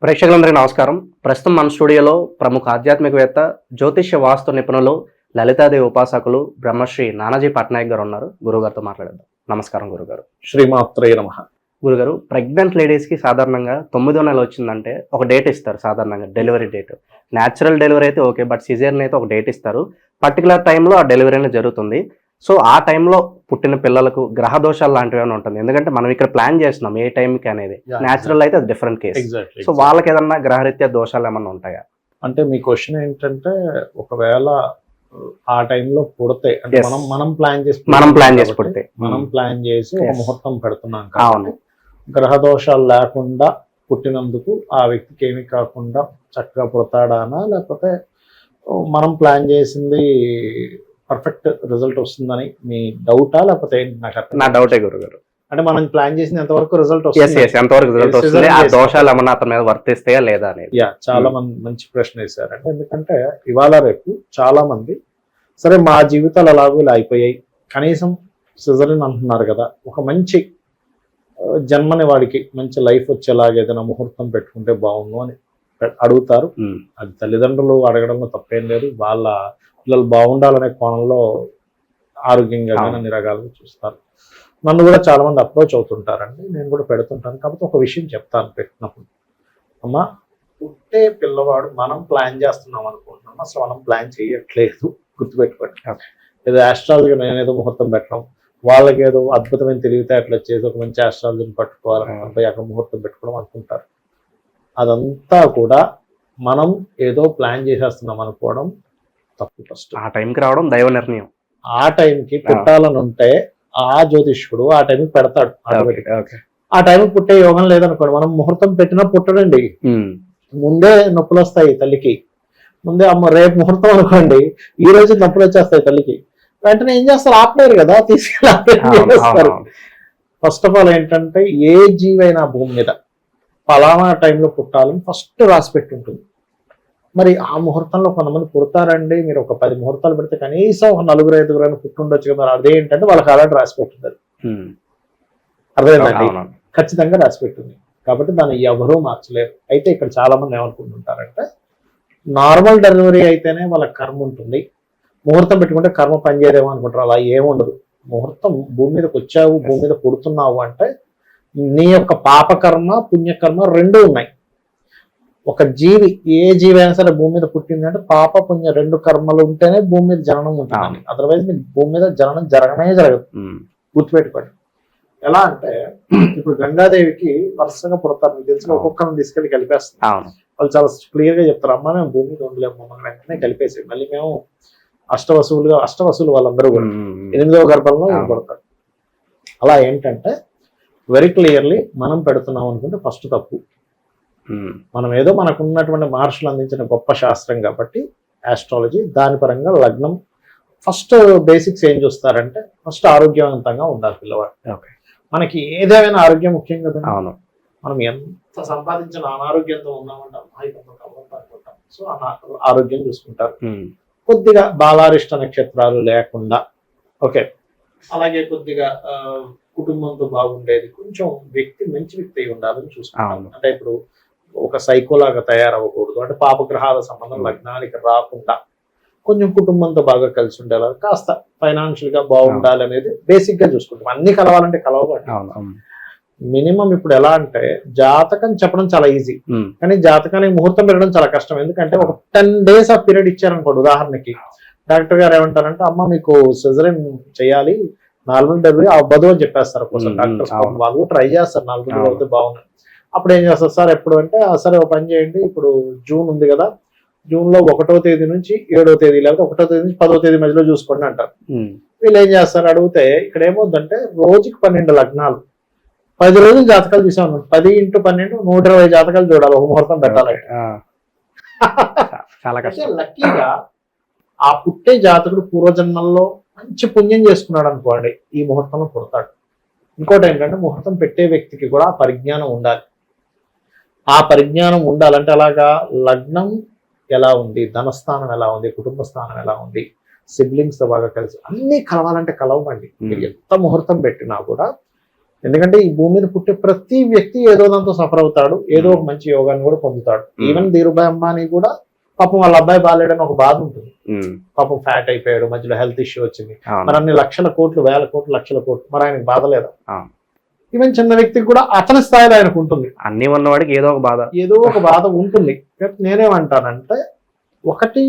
ప్రేక్షకులందరికీ నమస్కారం. ప్రస్తుతం మన స్టూడియోలో ప్రముఖ ఆధ్యాత్మికవేత్త, జ్యోతిష్య వాస్తు నిపుణులు, లలితాదేవి ఉపాసకులు బ్రహ్మశ్రీ నానాజీ పట్నాయక్ గారు ఉన్నారు. గురుగారితో మాట్లాడేద్దాం. నమస్కారం గురుగారు. శ్రీమాత్రే నమః. గురుగారు, ప్రెగ్నెంట్ లేడీస్కి సాధారణంగా 9వ నెల వచ్చిందంటే ఒక డేట్ ఇస్తారు. సాధారణంగా డెలివరీ డేట్. న్యాచురల్ డెలివరీ అయితే ఓకే, బట్ సిజేరియన్ అయితే ఒక డేట్ ఇస్తారు. పర్టికులర్ టైంలో ఆ డెలివరీ అనేది జరుగుతుంది. సో ఆ టైంలో పుట్టిన పిల్లలకు గ్రహ దోషాలు లాంటివి ఏమైనా ఉంటుంది. ఎందుకంటే మనం ఇక్కడ ప్లాన్ చేస్తున్నాం ఏ టైంకి అనేది. న్యాచురల్ అయితే అది డిఫరెంట్ కేసు. సో వాళ్ళకి ఏదన్నా గ్రహరీత్యా దోషాలు ఏమన్నా ఉంటాయా? అంటే మీ క్వశ్చన్ ఏంటంటే, ఒకవేళ ఆ టైంలో పుడితే అంటే మనం ప్లాన్ చేసి పుడితే మనం ప్లాన్ చేసి ఒక ముహూర్తం పెడుతున్నాం కాబట్టి గ్రహ దోషాలు లేకుండా పుట్టినందుకు ఆ వ్యక్తికి ఏమి కాకుండా చక్కగా పుడతాడానా, లేకపోతే మనం ప్లాన్ చేసింది పర్ఫెక్ట్ రిజల్ట్ వస్తుందని మీ డౌటా, లేకపోతే ఏంటి? నా డౌటే గురుగారు. అంటే మనం ప్లాన్ చేసిన ఎంతవరకు రిజల్ట్ వస్తుంది, ఆ దోషాలు ఏమన్నా అతని మీద వర్తిస్తాయా లేదా అనేది. చాలా మంది మంచి ప్రశ్న వేశారు. అంటే ఎందుకంటే ఇవాళ రేపు చాలా మంది సరే మా జీవితాలు ఎలాగో ఇలా అయిపోయాయి, కనీసం సిజరీన్ అంటున్నారు కదా, ఒక మంచి జన్మని వాడికి మంచి లైఫ్ వచ్చేలాగా ఏదైనా ముహూర్తం పెట్టుకుంటే బాగుండు అని అడుగుతారు. అది తల్లిదండ్రులు అడగడంలో తప్పేం లేదు. వాళ్ళ పిల్లలు బాగుండాలనే కోణంలో ఆరోగ్యంగా అన్ని రకాలుగా చూస్తారు. నన్ను కూడా చాలా మంది అప్రోచ్ అవుతుంటారండి, నేను కూడా పెడుతుంటాను. కాకపోతే ఒక విషయం చెప్తాను పెట్టినప్పుడు, అమ్మా పుట్టే పిల్లవాడు మనం ప్లాన్ చేస్తున్నాం అనుకుంటున్నాం, అసలు మనం ప్లాన్ చేయట్లేదు, గుర్తుపెట్టుకోండి. ఏదో ఆస్ట్రాలజీ నేనేదో ముహూర్తం పెట్టడం, వాళ్ళకి ఏదో అద్భుతమైన తెలివితేటలు వచ్చేసి ఒక మంచి ఆస్ట్రాలజీని పట్టుకోవాలని అక్కడ ముహూర్తం పెట్టుకోవడం అనుకుంటారు. అదంతా కూడా మనం ఏదో ప్లాన్ చేసేస్తున్నాం అనుకోవడం తప్పు. ఫస్ట్ ఆ టైంకి రావడం దైవ నిర్ణయం. ఆ టైంకి పుట్టాలని ఉంటే ఆ జ్యోతిష్కుడు ఆ టైంకి పెడతాడు. ఆ టైంకి పుట్టే యోగం లేదనుకోండి, మనం ముహూర్తం పెట్టినా పుట్టడండి. ముందే నొప్పులు వస్తాయి తల్లికి, ముందే అమ్మ రేపు ముహూర్తం అనుకోండి, ఈ రోజు నొప్పులు వచ్చేస్తాయి తల్లికి. వెంటనే ఏం చేస్తారు? ఆపలేరు కదా, తీసుకెళ్ళి. ఫస్ట్ ఆఫ్ ఆల్ ఏంటంటే, ఏ జీవైనా భూమి మీద ఫలానా టైంలో పుట్టాలని ఫస్ట్ రాసి పెట్టి ఉంటుంది. మరి ఆ ముహూర్తంలో కొంతమంది పుడతారండి. మీరు ఒక 10 ముహూర్తాలు పెడితే కనీసం ఒక 4-5 పుట్టుండొచ్చు కదా. అదేంటంటే వాళ్ళకి అలాంటి రాసి పెట్టింది. అర్థమైందండి? ఖచ్చితంగా రాసి పెట్టింది. కాబట్టి దాన్ని ఎవరూ మార్చలేరు. అయితే ఇక్కడ చాలా మంది ఏమనుకుంటుంటారంటే, నార్మల్ డెలివరీ అయితేనే వాళ్ళకి కర్మ ఉంటుంది, ముహూర్తం పెట్టుకుంటే కర్మ పనిచేయదేమో అనుకుంటారు. అలా ఏముండదు. ముహూర్తం భూమి మీదకి వచ్చావు, భూమి మీద పుడుతున్నావు అంటే నీ యొక్క పాపకర్మ పుణ్యకర్మ రెండూ ఉన్నాయి. ఒక జీవి, ఏ జీవి అయినా సరే భూమి మీద పుట్టింది అంటే పాప పుణ్య 2 కర్మలు ఉంటేనే భూమి మీద జననం ఉంటుందండి. అదర్వైజ్ మీకు భూమి మీద జననం జరగనే జరగదు. గుర్తుపెట్టుకోండి. ఎలా అంటే, ఇప్పుడు గంగాదేవికి వరుసగా పుడతారు, మీకు తెలిసిన ఒక్కొక్కరిని తీసుకెళ్లి కలిపేస్తారు. వాళ్ళు చాలా క్లియర్ గా చెప్తారు, అమ్మ మేము భూమి మీద ఉండలేము, మమ్మల్ని వెంటనే కలిపేసి మళ్ళీ మేము అష్టవసువులు వాళ్ళందరూ కూడా 8వ గర్భంలో పడతారు. అలా ఏంటంటే వెరీ క్లియర్లీ మనం పెడుతున్నాం అనుకుంటే ఫస్ట్ తప్పు. మనం ఏదో మనకు ఉన్నటువంటి మహర్షులు అందించిన గొప్ప శాస్త్రం కాబట్టి ఆస్ట్రాలజీ, దాని పరంగా లగ్నం ఫస్ట్ బేసిక్స్ ఏం చూస్తారంటే, ఫస్ట్ ఆరోగ్యవంతంగా ఉండాలి పిల్లవాడు. మనకి ఏదేమైనా ఆరోగ్యం ముఖ్యం కదా. మనం ఎంత సంపాదించిన అనారోగ్యంతో ఉన్నామంటాం, సో ఆరోగ్యం చూసుకుంటారు. కొద్దిగా బాలారిష్ట నక్షత్రాలు లేకుండా, ఓకే, అలాగే కొద్దిగా కుటుంబంతో బాగుండేది, కొంచెం మంచి వ్యక్తి అయి ఉండాలని చూసుకుంటాం. అంటే ఇప్పుడు ఒక సైకోలాగా తయారవ్వకూడదు. అంటే పాపగ్రహాల సంబంధం లగ్నానికి రాకుండా కొంచెం కుటుంబంతో బాగా కలిసి ఉండేలా, కాస్త ఫైనాన్షియల్ గా బాగుండాలి అనేది బేసిక్ గా చూసుకుంటాం. అన్ని కలవాలంటే కలవబడి మినిమం ఇప్పుడు ఎలా అంటే, జాతకం చెప్పడం చాలా ఈజీ, కానీ జాతకానికి ముహూర్తం పెట్టడం చాలా కష్టం. ఎందుకంటే ఒక 10 days ఆ పీరియడ్ ఇచ్చారనుకోండి, ఉదాహరణకి డాక్టర్ గారు ఏమంటారంటే, అమ్మ మీకు సిజరీన్ చేయాలి, నార్మల్ డెలివరీ అవ్వదు అని చెప్పేస్తారు. ఒక్కోసారి డాక్టర్స్ వాళ్ళు ట్రై చేస్తారు, 4 రోజులు అవుతే బాగుంది. అప్పుడు ఏం చేస్తారు సార్ ఎప్పుడు అంటే, సరే ఒక పని చేయండి, ఇప్పుడు జూన్ ఉంది కదా, జూన్ లో 1వ తేదీ నుంచి 7వ తేదీ, లేకపోతే 1వ తేదీ నుంచి 10వ తేదీ మధ్యలో చూసుకోండి అంటారు. వీళ్ళు ఏం చేస్తారు అడిగితే, ఇక్కడ ఏమవుతుందంటే రోజుకి 12 లగ్నాలు, 10 రోజులు జాతకాలు చూసాను, 10 × 12 120 జాతకాలు చూడాలి ఒక ముహూర్తం పెట్టాలంటే. చాలా కష్టం. లక్కీగా ఆ పుట్టే జాతకుడు పూర్వజన్మల్లో మంచి పుణ్యం చేసుకున్నాడు అనుకోండి, ఈ ముహూర్తంలో పుడతాడు. ఇంకోటి ఏంటంటే, ముహూర్తం పెట్టే వ్యక్తికి కూడా పరిజ్ఞానం ఉండాలి. ఆ పరిజ్ఞానం ఉండాలంటే అలాగా లగ్నం ఎలా ఉంది, ధనస్థానం ఎలా ఉంది, కుటుంబ స్థానం ఎలా ఉంది, సిబ్లింగ్స్ తో బాగా కలిసి అన్ని కలవాలంటే కలవండి. మీరు ఎంత ముహూర్తం పెట్టినా కూడా ఎందుకంటే ఈ భూమి మీద పుట్టే ప్రతి వ్యక్తి ఏదో దాంతో సఫర్ అవుతాడు, ఏదో ఒక మంచి యోగాన్ని కూడా పొందుతాడు. ఈవెన్ ధీరుభాయ్ అంబానీ కూడా పాపం వాళ్ళ అబ్బాయి బాలేడని ఒక బాధ ఉంటుంది. పాపం ఫ్యాట్ అయిపోయాడు, మధ్యలో హెల్త్ ఇష్యూ వచ్చింది, మరి అన్ని లక్షల కోట్లు, వేల కోట్లు, లక్షల కోట్లు, మరి ఆయనకు బాధ లేదా? ఈవెన్ చిన్న వ్యక్తికి కూడా అతని స్థాయిలో ఆయనకు ఉంటుంది, అన్ని ఉన్నవాడికి ఏదో ఒక బాధ ఉంటుంది. నేనేమంటానంటే, ఒకటి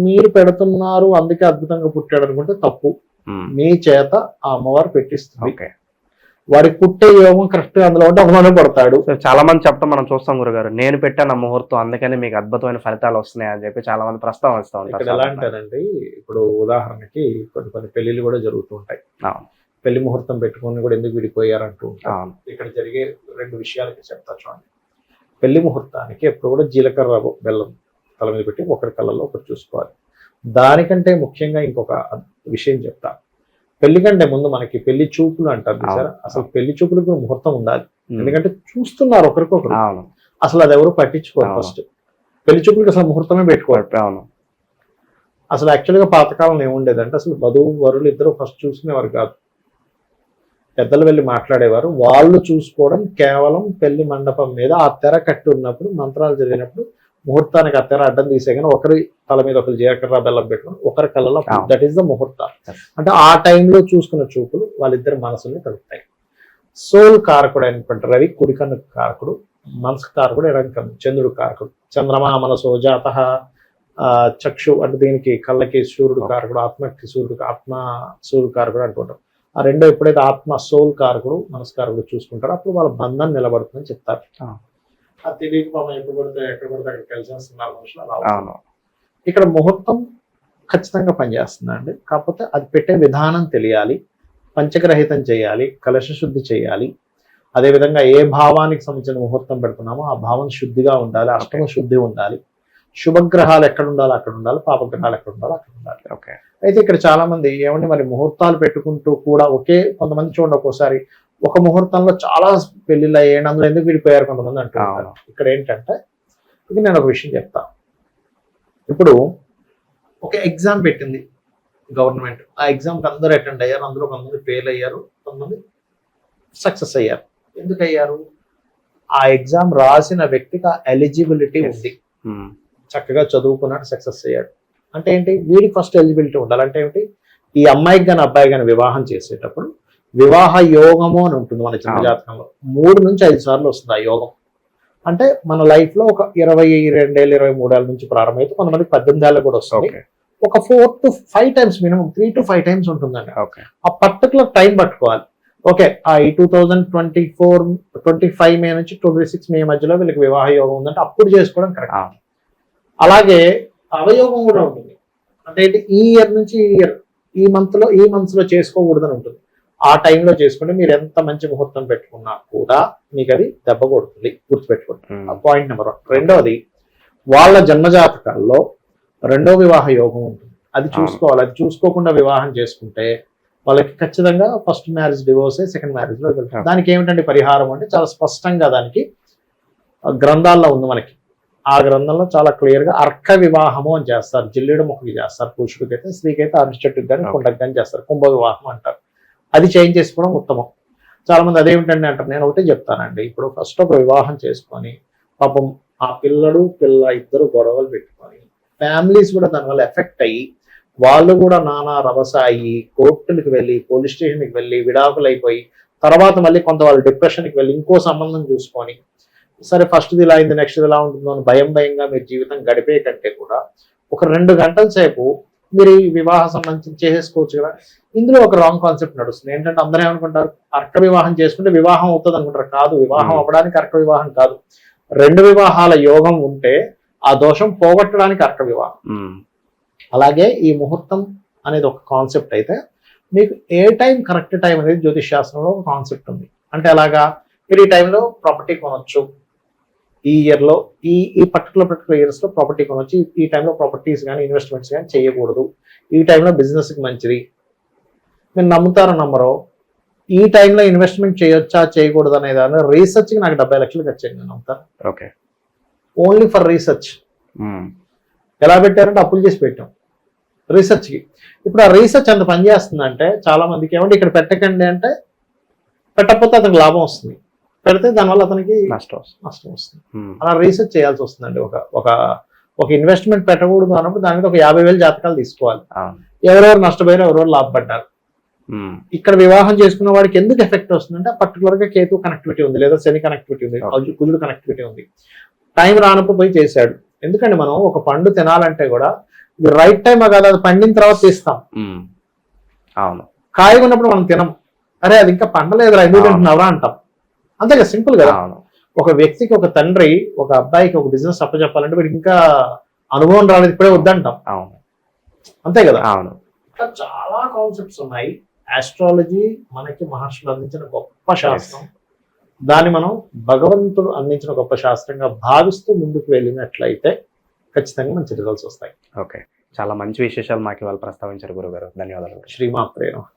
మీరు పెడుతున్నారు అందుకే అద్భుతంగా పుట్టాడు అనుకుంటే తప్పు. మీ చేత ఆ అమ్మవారు పెట్టిస్తుంది, వాడికి పుట్టే యోగం కరెక్ట్ అందులో ఉంటే అమ్మవారు పడతాడు. చాలా మంది చెప్తాం, మనం చూస్తాం గురుగారు, నేను పెట్టాను ముహూర్తం అందుకని మీకు అద్భుతమైన ఫలితాలు వస్తున్నాయి అని చెప్పి చాలా మంది ప్రస్తావిస్తూ ఉంటారు. ఇక్కడ ఎలా అంటారండి, ఇప్పుడు ఉదాహరణకి కొన్ని పెళ్లిళ్ళు కూడా జరుగుతూ ఉంటాయి. పెళ్లి ముహూర్తం పెట్టుకుని కూడా ఎందుకు విడిపోయారు అంటూ ఉంటారు. ఇక్కడ జరిగే 2 విషయాలకి చెప్తా చూడండి. పెళ్లి ముహూర్తానికి ఎప్పుడు కూడా జీలకర్ర బెల్లం తల మీద పెట్టి ఒకరి కళ్ళలో ఒకరు చూసుకోవాలి. దానికంటే ముఖ్యంగా ఇంకొక విషయం చెప్తా. పెళ్లి కంటే ముందు మనకి పెళ్లి చూపులు అంటారు చూసారా, అసలు పెళ్లి చూపులకు ముహూర్తం ఉండాలి. ఎందుకంటే చూస్తున్నారు ఒకరికొకరు, అసలు అది ఎవరు పట్టించుకోరు. ఫస్ట్ పెళ్లి చూపులకు అసలు ముహూర్తమే పెట్టుకోవాలి. అసలు యాక్చువల్గా పాతకాలంలో ఏముండేదంటే, అసలు వధువు వరులు ఇద్దరు ఫస్ట్ చూసుకునేవారు కాదు, పెద్దలు వెళ్ళి మాట్లాడేవారు. వాళ్ళు చూసుకోవడం కేవలం పెళ్లి మండపం మీద ఆ తెర కట్టి ఉన్నప్పుడు, మంత్రాలు జరిగినప్పుడు ముహూర్తానికి ఆ తెర అడ్డం తీసే కానీ ఒకరి తల మీద ఒకరు జీలకర్ర బెల్లం పెట్టుకుని ఒకరి కళ్ళలో, దట్ ఈస్ ద ముహూర్త. అంటే ఆ టైంలో చూసుకున్న చూపులు వాళ్ళిద్దరి మనసుని కలుపుతాయి. సోల్ కారకుడు అయినటువంటి రవి కుడికన్ను కారకుడు, మనసు కారకుడు ఎడంకన్ను చంద్రుడు కారకుడు. చంద్రమా మనసో జాత చక్షు అంటే దీనికి కళ్ళకి సూర్యుడు కారకుడు, ఆత్మకి ఆత్మ సూర్యుడు కారకుడు అంటుంటాం. ఆ రెండో ఎప్పుడైతే ఆత్మ సోల్ కారకుడు మనస్కారకుడు చూసుకుంటారో అప్పుడు వాళ్ళ బంధం నిలబడుతుందని చెప్తారు. అది తెలియక మనం ఎప్పుడు పడితే ఎక్కడ పడితే అక్కడ కలిసి వస్తున్నారు మనుషులు అలా. ఇక్కడ ముహూర్తం ఖచ్చితంగా పనిచేస్తుందండి, కాకపోతే అది పెట్టే విధానం తెలియాలి, పంచగ్రహితం చేయాలి, కలశ శుద్ధి చేయాలి. అదేవిధంగా ఏ భావానికి సంబంధించిన ముహూర్తం పెడుతున్నామో ఆ భావం శుద్ధిగా ఉండాలి, అష్టమ శుద్ధి ఉండాలి. శుభగ్రహాలు ఎక్కడ ఉండాలో అక్కడ ఉండాలి, పాపగ్రహాలు ఎక్కడ ఉండాలో అక్కడ ఉండాలి. అయితే ఇక్కడ చాలా మంది ఏమంటే మరి ముహూర్తాలు పెట్టుకుంటూ కూడా కొంతమంది చూడండి, ఒక్కోసారి ఒక ముహూర్తంలో చాలా పెళ్లిళ్ళు అయ్యాయి, అందులో ఎందుకు విడిపోయారు కొంతమంది అంటున్నారు. ఇక్కడ ఏంటంటే, ఇది నేను ఒక విషయం చెప్తా. ఇప్పుడు ఒక ఎగ్జామ్ పెట్టింది గవర్నమెంట్, ఆ ఎగ్జామ్కి అందరూ అటెండ్ అయ్యారు, అందులో కొంతమంది ఫెయిల్ అయ్యారు, కొంతమంది సక్సెస్ అయ్యారు. ఎందుకు అయ్యారు? ఆ ఎగ్జామ్ రాసిన వ్యక్తికి ఆ ఎలిజిబిలిటీ ఉంది, చక్కగా చదువుకున్నాడు, సక్సెస్ అయ్యాడు. అంటే ఏంటి? వీడికి ఫస్ట్ ఎలిజిబిలిటీ ఉండాలి. అంటే ఏంటి? ఈ అమ్మాయికి కానీ అబ్బాయి కానీ వివాహం చేసేటప్పుడు వివాహ యోగము అని ఉంటుంది మన చిన్న జాతకంలో. 3 నుంచి 5 సార్లు వస్తుంది ఆ యోగం. అంటే మన లైఫ్ లో ఒక 22 ఏళ్ళు 23 ఏళ్ళ నుంచి ప్రారంభమైతే కొంతమంది 18 ఏళ్ళు కూడా వస్తుంది. ఒక 4 to 5 times minimum 3 to 5 times ఉంటుందండి. ఆ పర్టికులర్ టైం పట్టుకోవాలి. ఓకే, ఆ 2024-25 మే నుంచి 26 మే మధ్యలో వీళ్ళకి వివాహ యోగం ఉందంటే అప్పుడు చేసుకోవడం కరెక్ట్. అలాగే అవయోగం కూడా ఉంటుంది. అంటే ఈ ఇయర్ నుంచి ఈ మంత్ లో చేసుకోకూడదని ఉంటుంది. ఆ టైంలో చేసుకుంటే మీరు ఎంత మంచి ముహూర్తం పెట్టుకున్నా కూడా మీకు అది దెబ్బ కొడుతుంది, గుర్తుపెట్టుకోండి. Point number 1. రెండవది, వాళ్ళ జన్మజాతకాల్లో 2వ వివాహ యోగం ఉంటుంది, అది చూసుకోవాలి. అది చూసుకోకుండా వివాహం చేసుకుంటే వాళ్ళకి ఖచ్చితంగా first marriage divorce, second marriage లో వెళ్తారు. దానికి ఏమిటంటే పరిహారం అంటే చాలా స్పష్టంగా దానికి గ్రంథాల్లో ఉంది మనకి. ఆ గ్రంథంలో చాలా క్లియర్ గా అర్క వివాహము అని చేస్తారు. జిల్లేడు మొక్కకి చేస్తారు పురుషుడికి అయితే, స్త్రీకి అయితే అరటి చెట్టుకి కానీ కుండకి కానీ చేస్తారు. కుంభ వివాహం అంటారు. అది చేంజ్ చేసుకోవడం ఉత్తమం. చాలా మంది అదేమిటండి అంటారు. నేను ఒకటే చెప్తానండి, ఇప్పుడు ఫస్ట్ ఒక వివాహం చేసుకొని పాపం ఆ పిల్ల ఇద్దరు గొడవలు పెట్టుకొని ఫ్యామిలీస్ కూడా దానివల్ల ఎఫెక్ట్ అయ్యి వాళ్ళు కూడా నానా రభస అయ్యి కోర్టులకు వెళ్ళి పోలీస్ స్టేషన్కి వెళ్ళి విడాకులు అయిపోయి తర్వాత మళ్ళీ కొంత వాళ్ళు డిప్రెషన్కి వెళ్ళి ఇంకో సంబంధం చూసుకొని సరే ఫస్ట్ది ఇలా అయింది నెక్స్ట్ ఇలా ఉంటుందో అని భయంగా మీరు జీవితం గడిపే కంటే కూడా ఒక 2 గంటల సేపు మీరు ఈ వివాహ సంబంధించి చేసేసుకోవచ్చు కదా. ఇందులో ఒక రాంగ్ కాన్సెప్ట్ నడుస్తుంది. ఏంటంటే అందరూ ఏమనుకుంటారు, అర్క వివాహం చేసుకుంటే వివాహం అవుతుంది అనుకుంటారు. కాదు, వివాహం అవ్వడానికి అర్క వివాహం కాదు. 2 వివాహాల యోగం ఉంటే ఆ దోషం పోగొట్టడానికి అర్క వివాహం. అలాగే ఈ ముహూర్తం అనేది ఒక కాన్సెప్ట్ అయితే మీకు ఏ టైం కరెక్ట్ టైం అనేది జ్యోతిష్ శాస్త్రంలో ఒక కాన్సెప్ట్ ఉంది. అంటే అలాగా మీరు ఈ టైంలో ప్రాపర్టీ కొనొచ్చు, ఈ ఇయర్లో ఈ పర్టికులర్ ఇయర్స్ లో ప్రాపర్టీ కొనొచ్చు, ఈ టైంలో ప్రాపర్టీస్ కానీ ఇన్వెస్ట్మెంట్స్ కానీ చేయకూడదు, ఈ టైంలో బిజినెస్కి మంచిది. మీరు నమ్ముతారో నమ్మరో, ఈ టైంలో ఇన్వెస్ట్మెంట్ చేయొచ్చా చేయకూడదు అనే దాని రీసెర్చ్కి నాకు 70 లక్షలు ఖర్చు అయింది. నమ్ముతారు? Okay, only for research. ఎలా పెట్టారంటే అప్పులు చేసి పెట్టాం రీసెర్చ్కి. ఇప్పుడు ఆ రీసెర్చ్ ఎంత పనిచేస్తుందంటే చాలా మందికి ఏమంటే ఇక్కడ పెట్టకండి అంటే పెట్టకపోతే అతనికి లాభం వస్తుంది, పెడితే దానివల్ల అతనికి నష్టం వస్తుంది. నష్టం వస్తుంది. అలా రీసెర్చ్ చేయాల్సి వస్తుందండి. ఒక ఇన్వెస్ట్మెంట్ పెట్టకూడదు అన్నప్పుడు దాని మీద ఒక 50,000 జాతకాలు తీసుకోవాలి. ఎవరెవరు నష్టపోయారు, ఎవరెవరు లాభపడ్డారు. ఇక్కడ వివాహం చేసుకున్న వాడికి ఎందుకు ఎఫెక్ట్ వస్తుందంటే పర్టికులర్ గా కేతు కనెక్టివిటీ ఉంది, లేదా శని కనెక్టివిటీ ఉంది, కుజుడు కనెక్టివిటీ ఉంది. టైం రానప్పుడు పోయి చేశాడు. ఎందుకంటే మనం ఒక పండు తినాలంటే కూడా ఇది రైట్ టైం కాదు, అది పండిన తర్వాత తీస్తాం. అవును, కాయగా ఉన్నప్పుడు మనం తినం. అరే అది ఇంకా పండలేదురా, ఎందుకు తింటున్నావురా అంటాం. అంతే కదా, సింపుల్ కదా. ఒక వ్యక్తికి, ఒక తండ్రి ఒక అబ్బాయికి ఒక బిజినెస్ అప్పచెప్పాలంటే వీడికి ఇంకా అనుభవం రాలేదు, ఇప్పుడే వద్దంటాం. అంతే కదా. చాలా కాన్సెప్ట్స్ ఉన్నాయి. ఆస్ట్రాలజీ మనకి మహర్షులు అందించిన గొప్ప శాస్త్రం. దాన్ని మనం భగవంతుడు అందించిన గొప్ప శాస్త్రంగా భావిస్తూ ముందుకు వెళ్ళినట్లయితే ఖచ్చితంగా మంచి రిజల్ట్స్ వస్తాయి. ఓకే, చాలా మంచి విశేషాలు మాకు ఇవాళ ప్రస్తావించారు గురుగారు. ధన్యవాదాలు. శ్రీమాత్రేయ నమః.